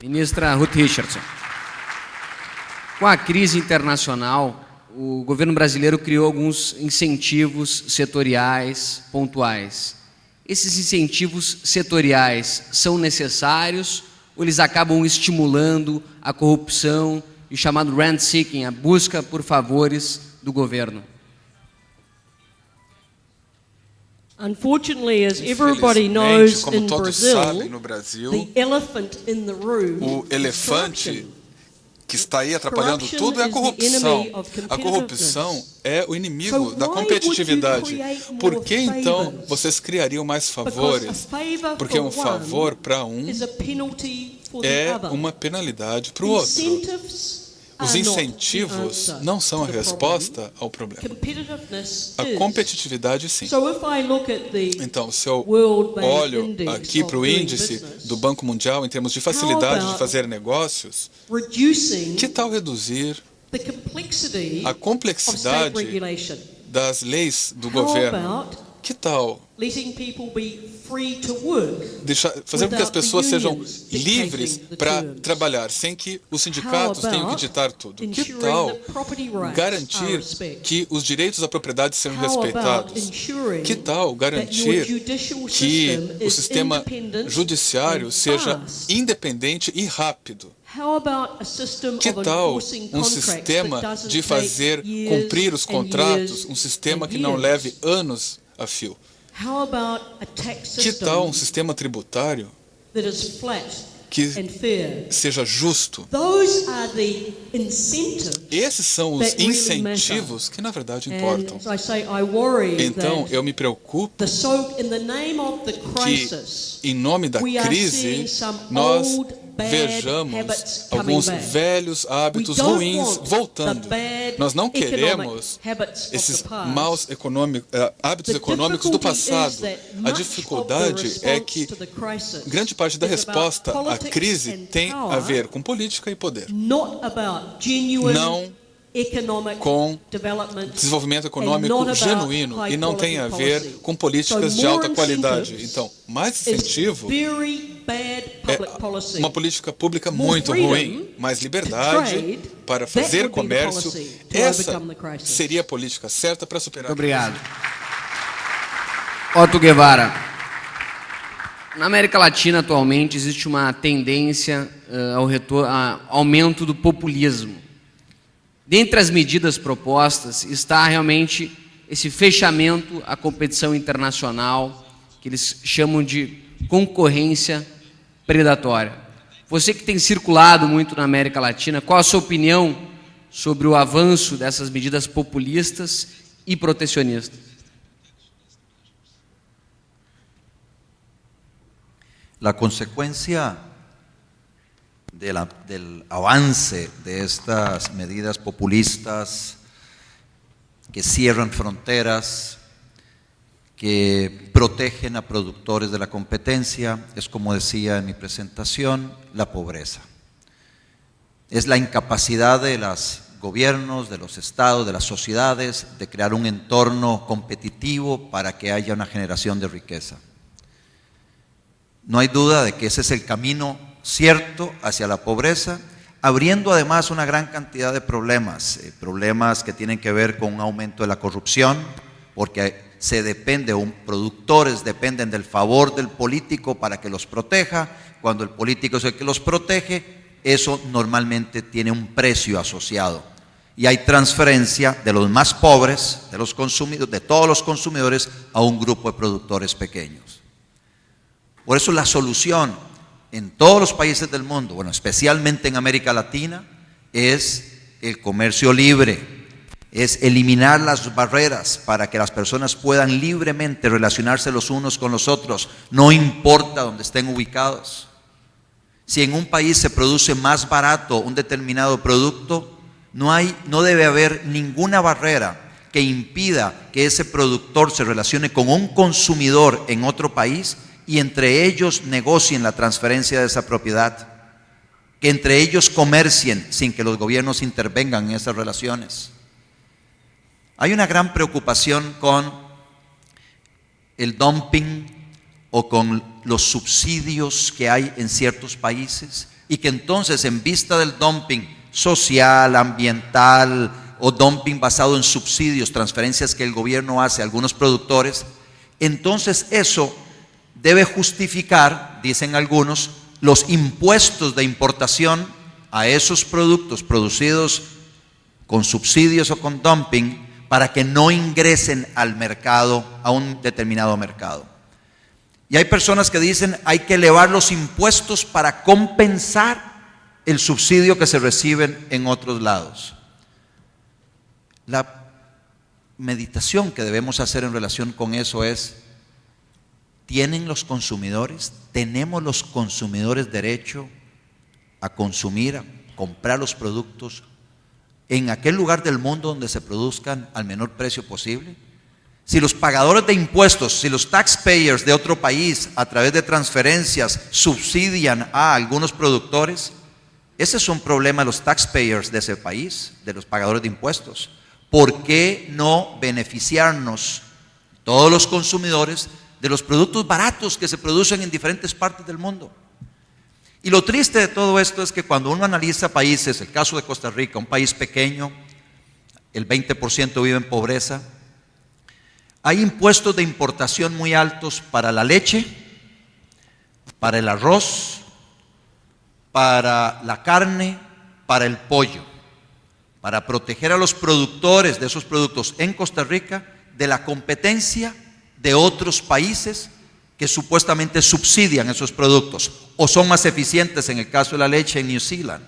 Ministra Ruth Richardson, com a crise internacional, o governo brasileiro criou alguns incentivos setoriais pontuais. Esses incentivos setoriais são necessários ou eles acabam estimulando a corrupção e o chamado rent-seeking, a busca por favores do governo? Unfortunately, as everybody knows como in todos sabem no Brasil, the elephant in the room o is elefante corruption. que está aí atrapalhando Corruption tudo é a is the corrupção. enemy of A corrupção competitiveness. é o inimigo So da why competitividade. would you create Por more que então favors? vocês criariam mais Because a favores? favor Porque for um favor para um is a penalty for the é other. uma penalidade para o outro. Incentives Os are not the incentivos answer não são a to the resposta problem. ao problema. Competitiveness A is. competitividade, sim. So if I look at the Então, se eu World Bank olho Index aqui of para o doing índice business, do Banco Mundial em termos de facilidade de about fazer negócios, reducing que tal reduzir the complexity a of state complexidade regulation? das leis do How governo? about Que tal letting people be free to work fazer com que as without the pessoas sejam unions livres dictating the para terms? trabalhar sem que os sindicatos How tenham que about ditar tudo? Que ensuring tal that property rights are garantir respected? que os direitos à propriedade sejam How about respeitados? ensuring Que tal that your garantir judicial que system o is sistema independent judiciário and seja fast? independente e rápido? How about a system Que of tal enforcing um contracts sistema that doesn't de take fazer years cumprir os and contratos, years um sistema and que não years? leve anos a fio? How about a tax Que system tal um sistema tributário that is flat que and fair? seja justo? Those are the incentives. Esses são os That really incentivos que na verdade And importam. as I say, I worry Então, that eu me preocupo in the name of the crisis, que, em nome da we are crise, seeing some nós old bad vejamos habits coming alguns back. velhos hábitos We don't ruins want voltando. the bad Nós não economic queremos habits of esses the past. maus hábitos The econômicos do difficulty is passado. that A much dificuldade of the é response que to the crisis grande parte da is about resposta à politics crise and tem power, a ver com política e poder, not about genuine não economic com development desenvolvimento and econômico not about genuíno high e não tem a quality ver policy. com políticas So de alta more qualidade. incentives Então, mais is incentivo very bad public é policy. uma política pública More muito freedom ruim, mais to liberdade trade, para that fazer would be the comércio. policy to Essa overcome the crisis. seria a política certa para superar. Muito obrigado. Otto Guevara, na América Latina atualmente existe uma tendência ao aumento do populismo. Dentre as medidas propostas está realmente esse fechamento à competição internacional, que eles chamam de concorrência predatória. Você que tem circulado muito na América Latina, qual a sua opinião sobre o avanço dessas medidas populistas e protecionistas? La consecuencia del avance de estas medidas populistas que cierran fronteras, que protegen a productores de la competencia, es, como decía en mi presentación, la pobreza. Es la incapacidad de los gobiernos, de los estados, de las sociedades, de crear un entorno competitivo para que haya una generación de riqueza. No hay duda de que ese es el camino cierto hacia la pobreza, abriendo además una gran cantidad de problemas, problemas que tienen que ver con un aumento de la corrupción, porque productores dependen del favor del político para que los proteja. Cuando el político es el que los protege, eso normalmente tiene un precio asociado. Y hay transferencia de los más pobres, de los consumidores, de todos los consumidores, a un grupo de productores pequeños. Por eso la solución en todos los países del mundo, bueno, especialmente en América Latina, es el comercio libre, es eliminar las barreras para que las personas puedan libremente relacionarse los unos con los otros, no importa dónde estén ubicados. Si en un país se produce más barato un determinado producto, no debe haber ninguna barrera que impida que ese productor se relacione con un consumidor en otro país y entre ellos negocien la transferencia de esa propiedad, que entre ellos comercien sin que los gobiernos intervengan en esas relaciones. Hay una gran preocupación con el dumping o con los subsidios que hay en ciertos países, y que entonces en vista del dumping social, ambiental o dumping basado en subsidios, transferencias que el gobierno hace a algunos productores, entonces eso debe justificar, dicen algunos, los impuestos de importación a esos productos producidos con subsidios o con dumping para que no ingresen al mercado, a un determinado mercado. Y hay personas que dicen hay que elevar los impuestos para compensar el subsidio que se reciben en otros lados. La meditación que debemos hacer en relación con eso es: ¿tienen los consumidores, tenemos los consumidores derecho a consumir, a comprar los productos en aquel lugar del mundo donde se produzcan al menor precio posible? Si los pagadores de impuestos, si los taxpayers de otro país a través de transferencias subsidian a algunos productores, ese es un problema de los taxpayers de ese país, de los pagadores de impuestos. ¿Por qué no beneficiarnos todos los consumidores de los productos baratos que se producen en diferentes partes del mundo? Y lo triste de todo esto es que cuando uno analiza países, el caso de Costa Rica, un país pequeño, el 20% vive en pobreza, hay impuestos de importación muy altos para la leche, para el arroz, para la carne, para el pollo, para proteger a los productores de esos productos en Costa Rica de la competencia de otros países que supuestamente subsidian esos productos o son más eficientes, en el caso de la leche, en New Zealand.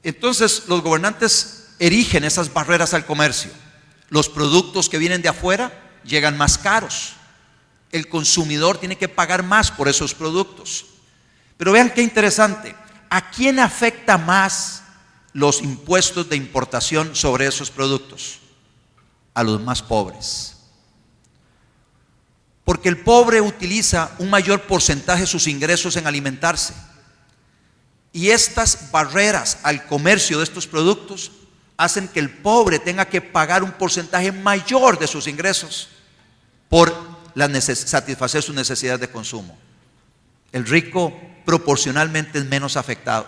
Entonces los gobernantes erigen esas barreras al comercio. Los productos que vienen de afuera llegan más caros. El consumidor tiene que pagar más por esos productos. Pero vean qué interesante. ¿A quién afecta más los impuestos de importación sobre esos productos? A los más pobres. Porque el pobre utiliza un mayor porcentaje de sus ingresos en alimentarse. Y estas barreras al comercio de estos productos hacen que el pobre tenga que pagar un porcentaje mayor de sus ingresos por satisfacer sus necesidades de consumo. El rico proporcionalmente es menos afectado.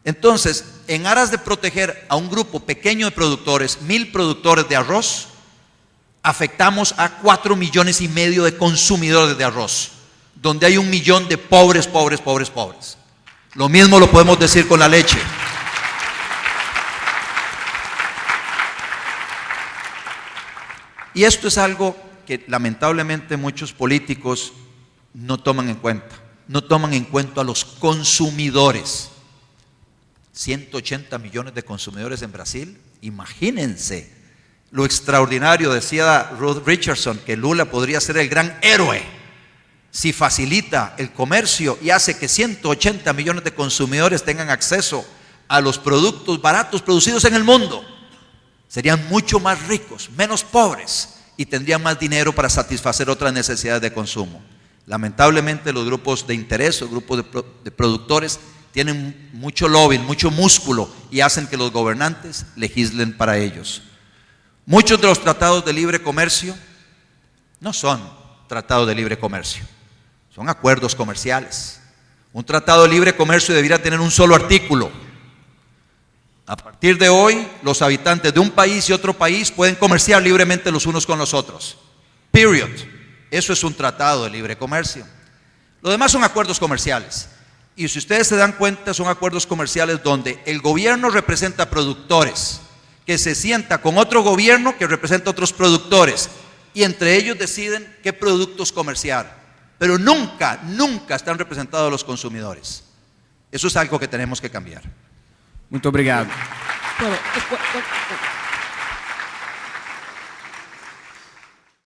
Entonces, en aras de proteger a un grupo pequeño de productores, 1,000 productores de arroz, afectamos a 4,5 millones de consumidores de arroz, donde hay 1 millón de pobres. Lo mismo lo podemos decir con la leche. Y esto es algo que lamentablemente muchos políticos no toman en cuenta. No toman en cuenta a los consumidores. 180 millones de consumidores en Brasil. Imagínense lo extraordinario. Decía Ruth Richardson que Lula podría ser el gran héroe si facilita el comercio y hace que 180 millones de consumidores tengan acceso a los productos baratos producidos en el mundo. Serían mucho más ricos, menos pobres, y tendrían más dinero para satisfacer otras necesidades de consumo. Lamentablemente los grupos de interés, los grupos de productores tienen mucho lobby, mucho músculo, y hacen que los gobernantes legislen para ellos. Muchos de los tratados de libre comercio no son tratados de libre comercio, son acuerdos comerciales. Un tratado de libre comercio debería tener un solo artículo: a partir de hoy, los habitantes de un país y otro país pueden comerciar libremente los unos con los otros. Period. Eso es un tratado de libre comercio. Lo demás son acuerdos comerciales. Y si ustedes se dan cuenta, son acuerdos comerciales donde el gobierno representa a productores, que se sienta con otro gobierno que representa a otros productores, y entre ellos deciden qué productos comerciar. Pero nunca están representados los consumidores. Eso es algo que tenemos que cambiar. Muito obrigado. Well,